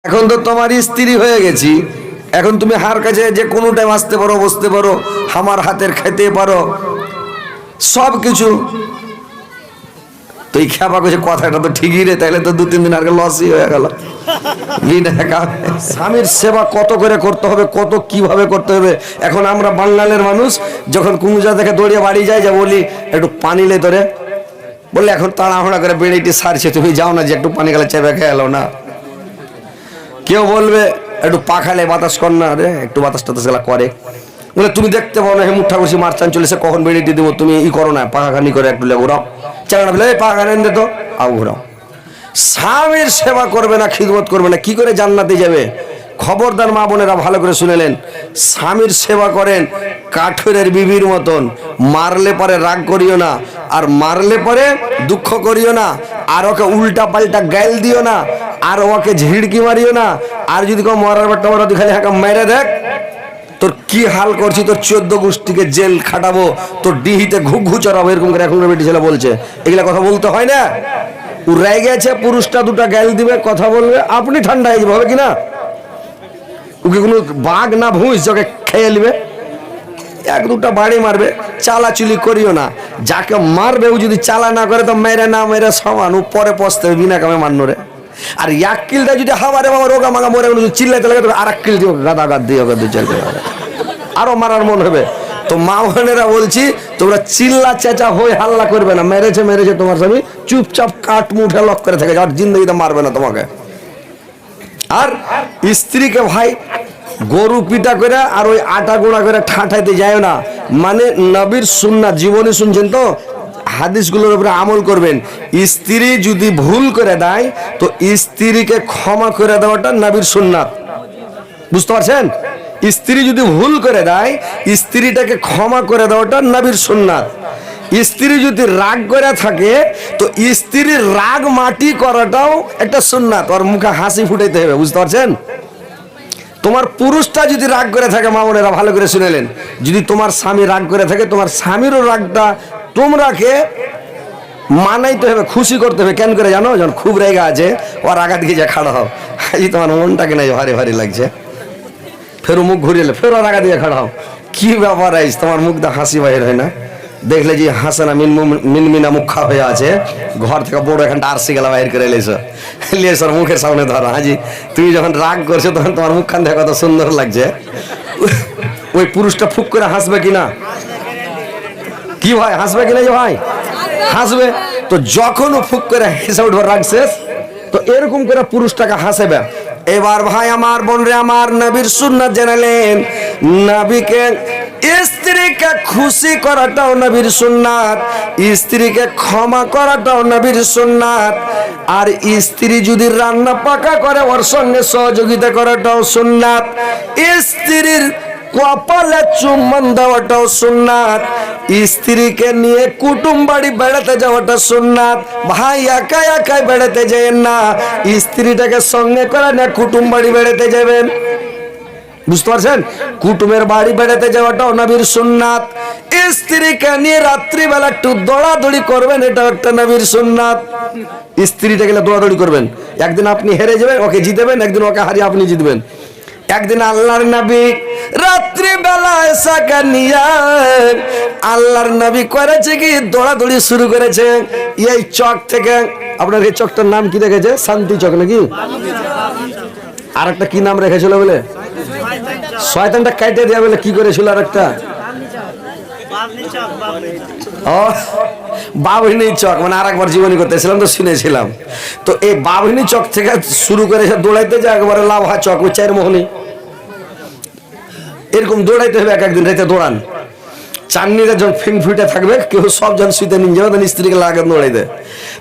এখন তো তোমার স্ত্রী হয়ে গেছি, এখন তুমি হার কাছে যে কোনো টাইম আসতে পারো, বসতে পারো, আমার হাতের খেতে পারো সব কিছু। তো এই খেপা করছে কথাটা তো ঠিকই রে, তাহলে তো 2-3 দিন আগে লসই হয়ে গেল। স্বামীর সেবা কত করে করতে হবে, কত কিভাবে করতে হবে। এখন আমরা বাঙালির মানুষ যখন কুমুজা থেকে দৌড়িয়ে বাড়ি যাই, যা বলি একটু পানি লে তোরে, বললে এখন তাড়াহুড়া করে বেড়িটি সারছে, তুমি যাও না যে একটু পানি গেলে চেপে খেয়ে এলো না। কেউ বলবে একটু পাখালে বাতাস কর না রে, একটু বাতাস টাতাস গেলা করে, বলে তুমি দেখতে পাও না হেমুর ঠাকুর মারচান চলেছে, কখন বেড়িটি দেবো, তুমি ই করো না, পাখাখানি করে একটু ঘুরাও, চাকরা বলে এই পাখাখানি দে তো, আও ঘুরাও। স্বামীর সেবা করবে না, খিদমত করবে না, কি করে জান্নাতে যাবে? খবরদার মা বোনেরা ভালো করে শুনেলেন, স্বামীর সেবা করেন কাঠুরের বিবির মতন, মারলে পরে রাগ করিও না, আর মারলে পরে দুঃখ করিও না, আর ওকে উল্টা পাল্টা গাইল দিও না, আর ওকে ঝিড়কি মারিও না। আর যদি কেউ মরার বাট্টা মরা তুই খালি হাঁকা মেরে দেখ, তোর কি হাল করছি, তোর 14 গোষ্ঠীকে জেল খাটাবো, তোর ডিহিতে ঘুঘু চড়াবো, এরকম করে এখনকার বেটি ছেলে বলছে। এগুলা কথা বলতে হয় না। উড়াই গেছে পুরুষটা দুটা গাইল দিবে, কথা বলবে, আপনি ঠান্ডা হয়ে যাবে, হবে কিনা? ওকে কোনো বাঘ না ভুঁস যাকে খেয়ে নিবে, এক দুটা বাড়ি মারবে, চালাচুলি করিও না। যাকে মারবে ও যদি চালা না করে তো মেরে না মেরে সমান, ও পরে পস্তে বিনা কামে মান্নরে। আর এক কিলটা যদি হাওয়ারে বাবা রোগা মাগা মরে চিল্লাইতে লাগে, আর এক কিল দিও, গাদা গাদ দিয়ে ওকে 2-4 আরো মারার মন হবে। তো মা বোনেরা বলছি, তোমরা চিল্লা চেঁচা হয়ে হাল্লা করবে না। মেরেছে মেরেছে তোমার স্বামী, চুপচাপ কাঠ মুঠে লক করে থাকে, আর জিন্দগিতে মারবে না তোমাকে। আর স্ত্রীকে ভাই গরু পিটা করে আর ওই আটা গোড়া করে ঠাঠাইতে যায় না। মানে নবীর সুন্নাত জীবনে শুনছেন তো, হাদিসগুলোর উপরে আমল করবেন। স্ত্রী যদি ভুল করে দেয় তো স্ত্রীকে ক্ষমা করে দেওয়াটা নবীর সুন্নাত, বুঝতে পারছেন? স্ত্রী যদি ভুল করে দেয় স্ত্রীটাকে ক্ষমা করে দেওয়াটা নবীর সুন্নাত। স্ত্রী যদি রাগ করে থাকে তো স্ত্রীর রাগ মাটি করাটাও একটা সুন্নাত, ওর মুখে হাসি ফুটাইতে হবে, বুঝতে পারছেন? তোমার পুরুষটা যদি রাগ করে থাকে, মা বোনেরা ভালো করে শুনেলেন, যদি তোমার স্বামী রাগ করে থাকে, তোমার স্বামীরও রাগটা তোমরাকে মানাইতে হবে, খুশি করতে হবে। কেন করে জানো? যখন খুব রেগা আছে, ওর আগা দিকে যা খাড়া হও, এই তোমার মনটাকে নাই ভারী ভারী লাগছে, ফের মুখ ঘুরিয়ে ফের ওর আগা দিয়ে খাড়া হও, কি ব্যাপার আইস, তোমার মুখটা হাসি বাইর হয় না? দেখলে যে হাসানা মিনমিনা মুখা হয়ে আছে, ঘর থেকে বড় এখানটা আরসি গেলা বাইর করে লিয়েছ মুখের সামনে ধরো, হাজি তুমি যখন রাগ করছো তখন তোমার মুখখান থেকে কত সুন্দর লাগছে। ওই পুরুষটা ফুক করে হাসবে কিনা? কি ভাই হাসবে কিনা? যে ভাই হাসবে। তো যখন ও ফুক করে হেসে উঠবে রাগ শেষ, তো এরকম করে পুরুষটাকে হাসবে। এবার ভাই আমার বোন রে আমার, নবীর সুন্নাত জানালেন, নবীকে স্ত্রীকে খুশি করাটাও নবীর সুন্নাত, স্ত্রীকে ক্ষমা করাটাও নবীর সুন্নাত। আর স্ত্রী যদি রান্না পাকা করে ওর সঙ্গে সহযোগিতা করাটাও সুন্নাত। স্ত্রীর কপালে চুম্বন দেওয়াটাও সুন্নাত। স্ত্রীকে নিয়ে কুটুম বাড়ি বেড়াতে যাওয়াটা সুন্নাত। ভাই একা একাই বেড়াতে যাবেন না, স্ত্রীটাকে সঙ্গে করে না কুটুম বাড়ি বেড়াতে যাবেন, বুঝতে পারছেন? কুটুমের বাড়ি বেড়াতে যাওয়াটাও নবীর সুন্নাত। স্ত্রীকে নিয়ে রাত্রিবেলা একটু দৌড়াদৌড়ি করবেন, এটাও একটা নবীর সুন্নাত। স্ত্রীটা গেলে দৌড়াদৌড়ি করবেন, একদিন আপনি হেরে যাবেন, ওকে জিতবেন, একদিন ওকে হারিয়ে আপনি জিতবেন। একদিন আল্লাহর নবী রাত্রিবেলা এসাকে নিয়ে আল্লাহর নবী করেছে কি দৌড়াদৌড়ি শুরু করেছে। এই চক থেকে, আপনার এই চকটার নাম কি রেখেছে? শান্তি চক নাকি? আর একটা কি নাম রেখেছিল বলে? শয়তানটা কাটে দেয়া বলে কি করেছিল আর একটা? বাবহিনী চক, মানে আর একবার জীবনী করতেছিলাম তো শুনেছিলাম। তো এই বাবহিনী চক থেকে শুরু করে দৌড়াইতে যায় একবারে লাভা চক, ওই 4 মোহনী, এরকম দৌড়াইতে হবে। একদিন রাতে দৌড়ান, চান্নিরা যখন ফিং ফিটে থাকবে, কেউ সব জন শুইতে নিয়ে যাবে, তখন স্ত্রীকে লাগে দৌড়াইতে।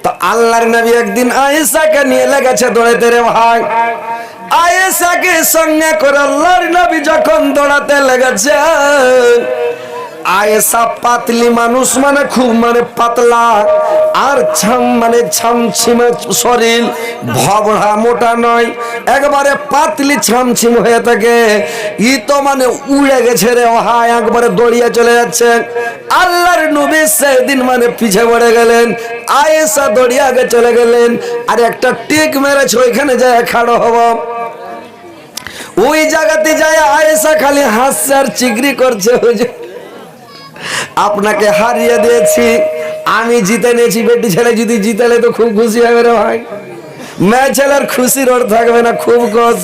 তো আল্লাহর নবী একদিন আয়েশাকে নিয়ে লেগেছে দৌড়াইতে রে ভাই। আয়েশাকে সঙ্গে করে আল্লাহর নবী যখন দৌড়াতে লেগেছে, আয়েশা পাতলি মানুষ, মানে খুব মানে পাতলা, আর মানে ছামছিমে শরীর, ভবড়া মোটা নয়, একবারে পাতলি ছামছিম হয়ে থাকে। ই তো মানে উড়ে গেছে রে ভাই, একবারে দৌড়িয়ে চলে যাচ্ছে। আল্লাহর নবী সেদিন মানে পিছে পড়ে গেলেন, আয়েশা দৌড়িয়ে আগে চলে গেলেন, আর একটা টিক মেরেছে ওইখানে যায় খাড়ো হব। ওই জায়গাতে যায় আয়েশা খালি হাসছে আর চিগরি করছে, হুজুর আপনাকে হারিয়ে দিয়েছি, আমি জিতে নিয়েছি। বেটি ছেলে যদি জিতালে তো খুব খুশি হবে রে ভাই, মেয়ে ছেলের খুশির ওর থাকবে না, খুব খুশ।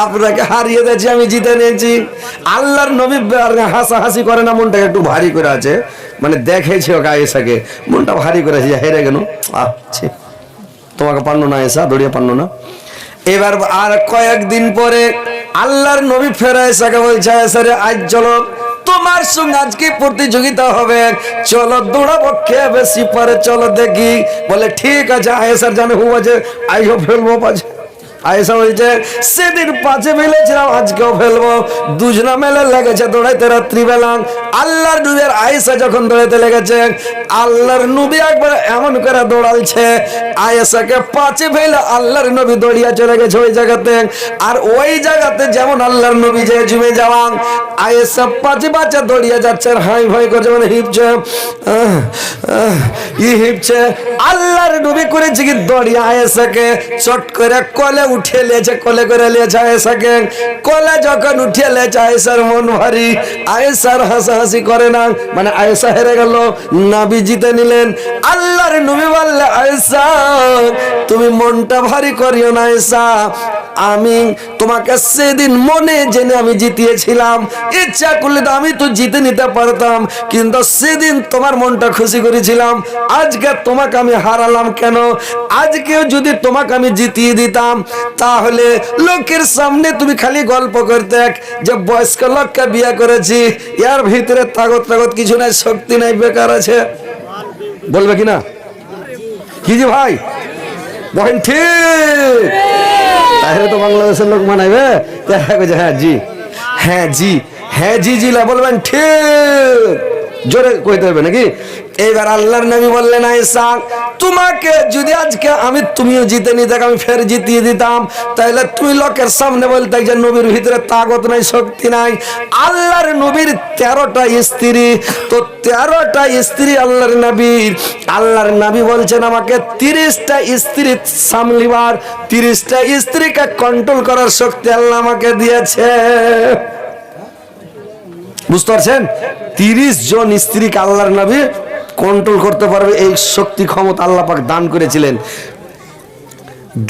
আপনাকে হারিয়ে দিয়েছি, আমি জিতে নিয়েছি। আল্লাহর নবী হাসাহাসি করে না, মনটা একটু ভারী করে আছে, মানে দেখেছি ওকে আয়েশাকে, মনটা ভারী করে আছে, হেরে গেল। আচ্ছা তোমাকে পারলো না আয়েশা, দড়িয়ে পারলো না। এবার আর কয়েকদিন পরে আল্লাহর নবী ফের আয়েশাকে বলছে, আয়েশা রে আজ চলো তোমার সঙ্গে আজকে প্রতিযোগিতা হবে, চলো দৌড়াবো, কে বেশি পারে চলো দেখি। বলে ঠিক আছে। আয়েশার জানে হু আছে, আইও ফেলবো পাঁচ। আয়েশা বলছে সেদিন 5 ফেলেছিলাম, আজকেও ফেলবো। দুজনা মেলে লেগেছে দৌড়াইতে রাত্রিবেলা। আল্লাহর নবী আর আয়েশা যখন দৌড়াইতে লেগেছে, আল্লাহর নবী একবার এমন করে দৌড়ালছে, আয়েশাকে 5 ফেলে আল্লাহর নবী দৌড়িয়া চলে গেছে ওই জায়গাতে। আর ওই জায়গাতে যেমন আল্লাহর নবী যে জুমে যাওয়ান, আয়েশা 5 দৌড়িয়া যাচ্ছে আর হাই ভাই করছে, মানে হিপছে হিপছে। আল্লাহর নবী করেছে কি দৌড়িয়া আয়েশাকে চট করে কোলে উঠিয়ে লিয়েছে, কোলে করে লিয়েছে আয়েশাকে। কোলে যখন উঠিয়ে লিয়েছে, আয়েশার মন ভারী, আয়েশার হাসাহাসি করে না, মানে আয়েশা হেরে গেল, নবী জিতে নিলেন। আল্লাহর নবী বললে আয়েশা তুমি মনটা ভারী করিও না আয়েশা, আমি তোমাকে সেদিন মনে জেনে আমি জিতিয়েছিলাম, ইচ্ছা করলে তো আমি তো জিতে নিতে পারতাম, কিন্তু সেদিন তোমার মনটা খুশি করেছিলাম, আজকে তোমাকে আমি হারালাম কেন? আজকেও যদি তোমাকে আমি জিতিয়ে দিতাম, তাহলে লোকের সামনে তুমি খালি গল্প করতে যে বয়স্ক লোককে বিয়ে করেছি, এর ভিতরে তাগত কিছু নাই, শক্তি নাই, বেকার আছে, বলবে কিনা? কি জি ভাই বলেন ঠিক? তাহলে তো বাংলাদেশের লোক মানাইবে। হ্যাঁ জি, হ্যাঁ জি, হ্যাঁ জি জিলা বলবেন ঠিক, জোরে কইতে হবে নাকি? এইবার আল্লাহর নবী বললেন আয়েশা তোমাকে যদি আজকে আমি তুমিও জিতে নিতে, আমি ফের জিতিয়ে দিতাম, তাহলে তুমি লোকের সামনে বলতে যে নবীর ভিতরে তাগত নাই, শক্তি নাই। আল্লাহর নবীর 13টা স্ত্রী, তো 13টা স্ত্রী আল্লাহর নবীর। আল্লাহর নবী বলছেন আমাকে 30টা স্ত্রী সামলিবার, 30টা স্ত্রীকে কন্ট্রোল করার শক্তি আল্লাহ আমাকে দিয়েছে। বুঝতে পারছেন? 30 জন স্ত্রীকে আল্লাহর নবী কন্ট্রোল করতে পারবে, এই শক্তি ক্ষমতা আল্লাহ পাক দান করেছিলেন।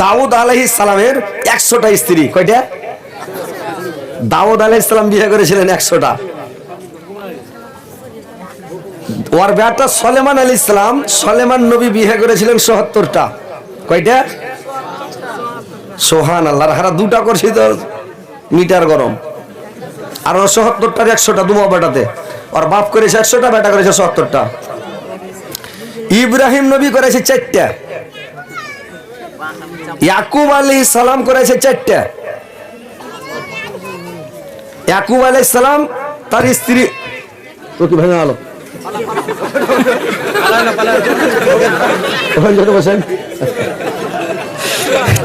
দাউদ আলাইহিস সালামের 100টা স্ত্রী, কয়টা? দাউদ আলাইহিস সালাম বিয়ে করেছিলেন 100টা। ওর বেটা সুলাইমান আলাইহিস সালাম, সুলাইমান নবী বিয়ে করেছিলেন ৭০টা, কয়টা? সুবহানাল্লাহ, হারা দুটা করছি তো মিটার গরম। আর ৭০টার 100টা দুমা বেটাতে, ওর বাপ করেছে 100টা, বেটা করেছে ৭০টা। ইব্রাহিম নবী করেছে 4টা, ইয়াকুব আলাইহিস সালাম করেছে 4টা। ইয়াকুব আলাইহিস সালাম তার স্ত্রী তো কি ভেঙে গেল, বসেন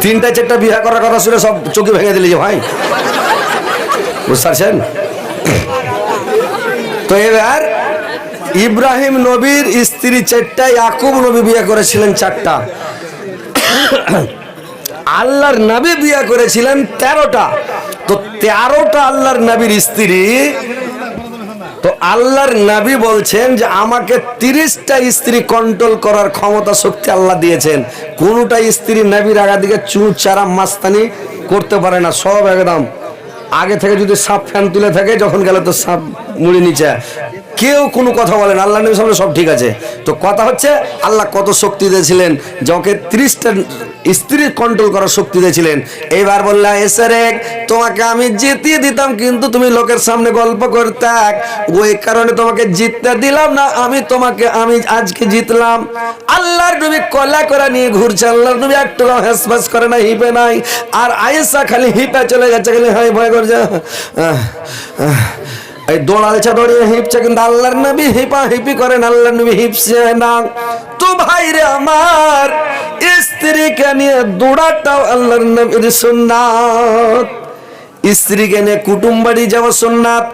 3টা 4টা বিয়ে করার কথা শুনে সব চোখে ভেঙে দিলে যে ভাই, বুঝতে পারছেন? তো এবার ইব্রাহিম নবীর স্ত্রী 4টা, ইয়াকুব নবী বিয়ে করেছিলেন 4টা, আল্লাহর নবী বিয়ে করেছিলেন 13টা। তো 13টা আল্লাহর নবীর স্ত্রী। তো আল্লাহর নবী বলছেন যে আমাকে 30টা স্ত্রী কন্ট্রোল করার ক্ষমতা শক্তি আল্লাহ দিয়েছেন। কোনটা স্ত্রী নবীর আগা দিকে চুর চারা মাস্তানি করতে পারে না, সব একদম আগে থেকে যদি সাপ ফ্যান তুলে থাকে, যখন গেলে তো সাপ মুড়ি নিচে, কেউ কোনো কথা বলেন, আল্লাহ নবীর সামনে সব ঠিক আছে। তো কথা হচ্ছে আল্লাহ কত শক্তি দিয়েছিলেন, যাকে 30টা স্ত্রী কন্ট্রোল করার শক্তি দিয়েছিলেন। এইবার বললা এসরে তোমাকে আমি জিতিয়ে দিতাম, কিন্তু তুমি লোকের সামনে গল্প করতে, ওই কারণে তোমাকে জিততে দিলাম না, আমি আজকে জিতলাম। আল্লাহর নবী কলা করে নিয়ে ঘুরছে, আল্লাহর নবী একটু হেসফেস করে না, হিপে নাই। আর আয়েশা খালি হিপে চলে গেছে, খালি হাই ভয় করছে, এই দৌড়ালছে, দৌড়িয়ে হিপছে, কিন্তু আল্লাহর নবী হিপা হিপি করেন, আল্লাহর নবী হিপছে না। তো ভাই রে আমার, স্ত্রীকে নিয়ে দৌড়াটাও আল্লাহর নবীর সুন্নাত। স্ত্রীকে নিয়ে কুটুম বাড়ি যাওয়া সুন্নাত,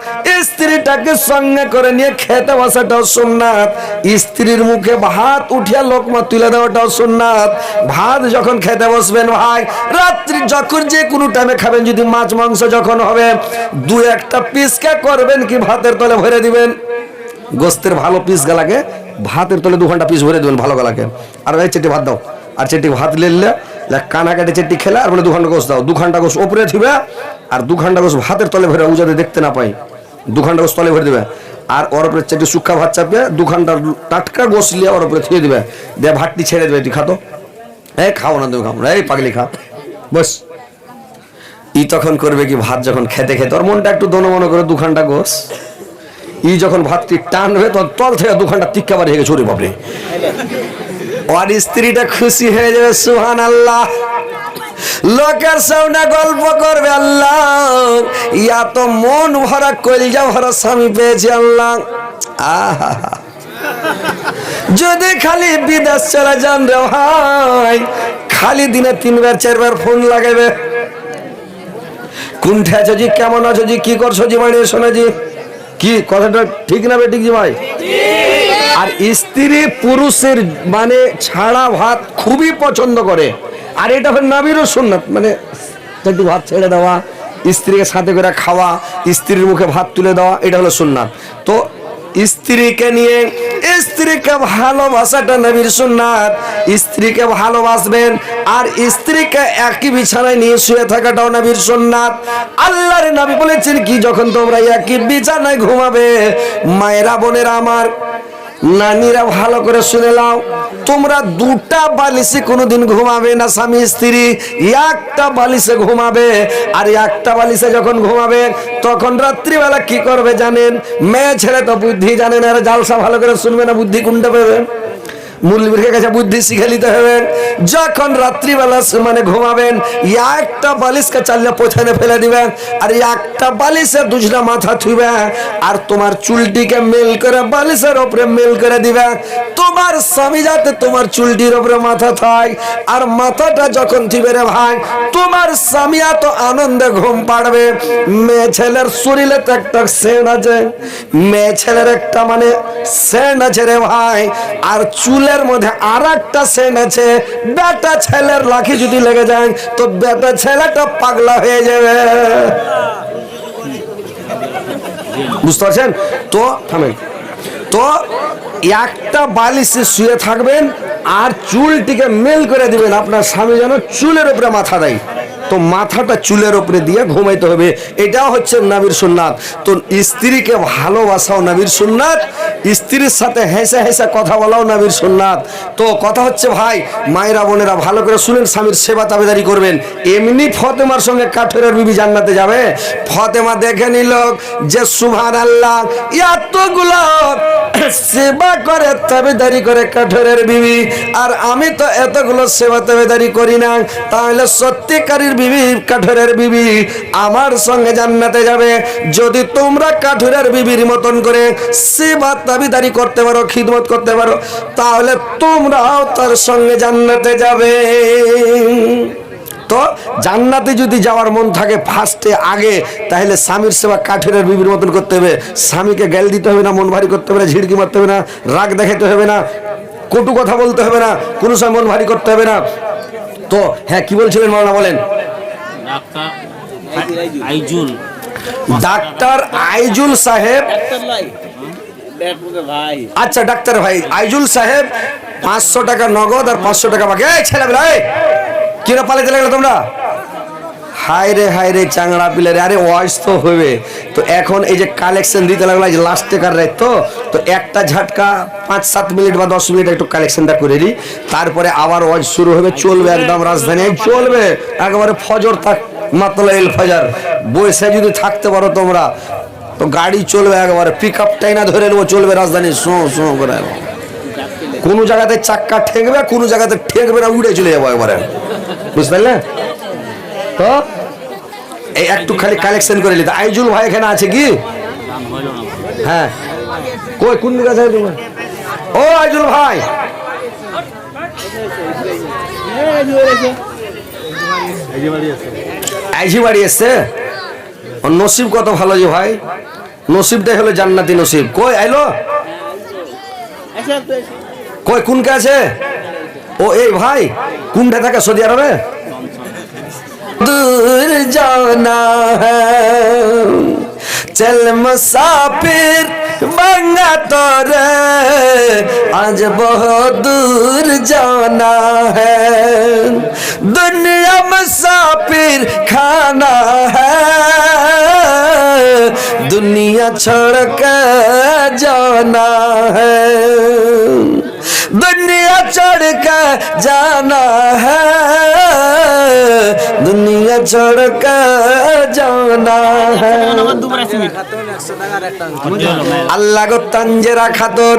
স্ত্রীটাকে সঙ্গে করে নিয়ে খেতে বসাটাও সুন্নাত, স্ত্রীর মুখে ভাত উঠিয়া লোকমা তুলে দেওয়াটাও সুন্নাত। ভাত যখন খেতে বসবেন ভাই, রাত্রি যখন যে কোনো টাইমে খাবেন, যদি মাছ মাংস যখন হবে, দু একটা পিসকে করবেন কি ভাতের তলে ভরে দিবেন। গোস্তের ভালো পিস গালাকে ভাতের তলে 2 ঘন্টা পিস ভরে দিবেন ভালো গালাকে। আর ভাই চেটে ভাত দাও, আর চেটে ভাত লেলে কানা কাটে চেটে খেলে, আর বলে 2 ঘন্টা গোস দাও, 2 ঘন্টা গোস ওপরে থিবে, আর 2 ঘন্টা গোস ভাতের তলে ভরে, ও যাতে দেখতে না পাই, 2 ঘন্টা গোস তলে ভরে দিবে। আর ওর উপরে চেটে শুক্কা ভাত চাপিয়ে 2 ঘন্টা টাটকা গোস লিয়ে ওর উপরে থুয়ে দিবে, দিয়ে ভাতটি ছেড়ে দেবে, তুই খাতো, এই খাও না তুমি খাও না, এই পাগলি খা বস। ই তখন করবে কি, ভাত যখন খেতে খেতে ওর মনটা একটু দোনো মনে করে 2 ঘন্টা গোস, ই যখন ভাতটি টানবে তখন তল থেকে 2 ঘন্টা টিক্কা বাড়ি হয়ে গেছে, ওরে বাপরে। আর স্ত্রীটা খুশি হয়ে যাবে, সুবহানাল্লাহ। লোকের সামনে গল্প করবে, আল্লাহ ইয়া তো মন ভরা কলজা ভরা স্বামী পেয়েছি আল্লাহ। আহা, যদি খালি বিদেশ চলে যান রে ভাই, খালি দিনে 3বার 4বার ফোন লাগাবে, কোনটা আছো জি, কেমন আছো জি, কি করছো জি, বাড়ি এসো না জি, কি কথাটা ঠিক না বেঠিক জি ভাই? আর স্ত্রী পুরুষের মানে ছাড়া ভাত খুবই পছন্দ করে, আর এটা হলো নবীরও সুন্নাত, মানে একটু ভাত ছেড়ে দেওয়া, স্ত্রীকে সাথে করে খাওয়া, স্ত্রীর মুখে ভাত তুলে দেওয়া, এটা হলো সুন্নাত। তো স্ত্রীকে নিয়ে স্ত্রীকে ভালোবাসাটা নবীর সুন্নাত। স্ত্রীকে ভালোবাসবেন, আর স্ত্রীকে একই বিছানায় নিয়ে শুয়ে থাকাটাও নবীর সুন্নাত। আল্লাহর নবী বলেছেন কি, যখন তোমরা একই বিছানায় ঘুমাবে, মায়েরা বোনেরা আমার, নানীরা ভালো করে শুনে নাও, তোমরা 2টা বালিশে কোনোদিন ঘুমাবে না স্বামী স্ত্রী, একটা বালিশে ঘুমাবে। আর একটা বালিশে যখন ঘুমাবে, তখন রাত্রিবেলা কি করবে জানেন? মেয়ে ছেলে তো বুদ্ধি জানেন, আর জালসা ভালো করে শুনবে না, বুদ্ধি কোনটা পাবে? মুরলির কাছে বুদ্ধি শিখে নিতে হবে। যখন রাত্রিবেলা মানে ঘুমাবেন, একটা বালিশকে চালিয়ে পোছানে ফেলে দিবেন, আর একটা বালিশে 2টা মাথা থুইবে, আর তোমার চুলটিকে মেল করে বালিশের উপরে মেল করে দিবে। তোমার স্বামী যাতে তোমার চুলটির উপরে মাথা থাকে, আর মাথাটা যখন থিবে রে ভাই, তোমার স্বামী এত আনন্দে ঘুম পাড়বে। মেয়ে ছেলের শরীরে তো একটা সেন আছে, মেয়ে ছেলের একটা মানে সেন আছে রে ভাই, আর চুলের মধ্যে আর একটা সেন আছে। বেটা ছেলের লাঠি যদি লেগে যায়, তো বেটা ছেলেটা পাগলা হয়ে যাবে, বুঝতে পারছেন তো? থামেন তো, একটা বালিশে শুয়ে থাকবেন, আর চুলটিকে মেল করে দিবেন, আপনার স্বামী যেন চুলের উপরে মাথা দেয়, তো মাথাটা চুলের উপরে দিয়ে ঘুমাইতে হবে। এটাও হচ্ছে নবীর সুন্নাত। তো স্ত্রীকে ভালোবাসাও নবীর সুন্নাত, স্ত্রীর সাথে হেসে হেসে কথা বলাও নবীর সুন্নাত। তো কথা হচ্ছে ভাই, মায়েরা বোনেরা ভালো করে শুনেন, স্বামীর সেবা তাবেদারি করবেন। এমনি ফতেমার সঙ্গে কাঠেরের বিবি জান্নাতে যাবে? ফতেমা দেখে নিল যে সুবহানাল্লাহ, এতগুলো সেবা করে তাবেদারি করে কাঠেরের বিবি, আর আমি তো এতগুলো সেবা তাবেদারি করি না, তাহলে সত্যিকারের বিবি, কাঠেরের বিবি আমার সঙ্গে জান্নাতে যাবে। যদি তোমরা কাঠেরের বিবির মতন করে সেবা তাবেদারি করতে পারো, খিদমত করতে পারো, তাহলে তোমরাও তার সঙ্গে জান্নাতে যাবে। তো জান্নাতে যদি যাওয়ার মন থাকে ফার্স্টে আগে, তাহলে স্বামীর সেবা কাঠেরের বিবির মতন করতে হবে। স্বামীকে গ্যাল দিতে হবে না, মন ভারী করতে হবে না, ঝিড়কি মারতে হবে না, রাগ দেখাতে হবে না, কটু কথা বলতে হবে না, কোনো সময় মন ভারী করতে হবে না। তো হ্যাঁ, কি বলছিলেন মাওলানা বলেন? ডাক্তার আইজুল সাহেব, আচ্ছা ডাক্তার ভাই আইজুল সাহেব, 500 টাকা নগদ আর 500 টাকা বাকি। এই ছেলেবেলা, কিরা পালাতে লাগলো তোমরা? হায় রে চাংড়া পিলে রে, আরে ওয়াইস তো হবে। তো এখন এই যে কালেকশন দিতে লাগলো, এই যে লাস্ট টেকার রাত, তো একটা ঝাটকা 5-7 মিনিট বা 10 মিনিট একটু কালেকশনটা করে দিই, তারপরে আবার ওয়াজ শুরু হবে, চলবে একদম রাজধানী চলবে একেবারে ফজর থাক, মাতলা এল ফজর। বসে যদি থাকতে পারো তোমরা, তো গাড়ি চলবে একেবারে, পিক আপ টাইনা ধরে নেবো, চলবে রাজধানী শো শো করে। কোনো জায়গাতে চাক্কা ঠেকবে, কোনো জায়গাতে ঠেকবে না, উড়ে চলে যাবো একবারে, বুঝতে পারলে? তো এই একটু খালি কালেকশন করে নিতে। আইজুল ভাই এখানে আছে কি? হ্যাঁ, কই কোন দিকে আছে তুমি? ও আইজুল ভাই, আইজি বাড়ি এসছে। ওর নসিব কত ভালো যে ভাই, নসিবটাই হলো জান্নাতি নসিব। কই আইলো, কই কোন কে আছে? ও এই ভাই কোনটা থাকে সৌদি আরবে? दूर जाना है चल मुसाफिर मंगा तोरे आज बहुत दूर जाना है दुनिया मुसाफिर खाना है दुनिया छोड़ के जाना है दुनिया छोड़ के जाना है दुनिया छोड़ के जाना है। আল্লাহ গো তানজেরা খাতুন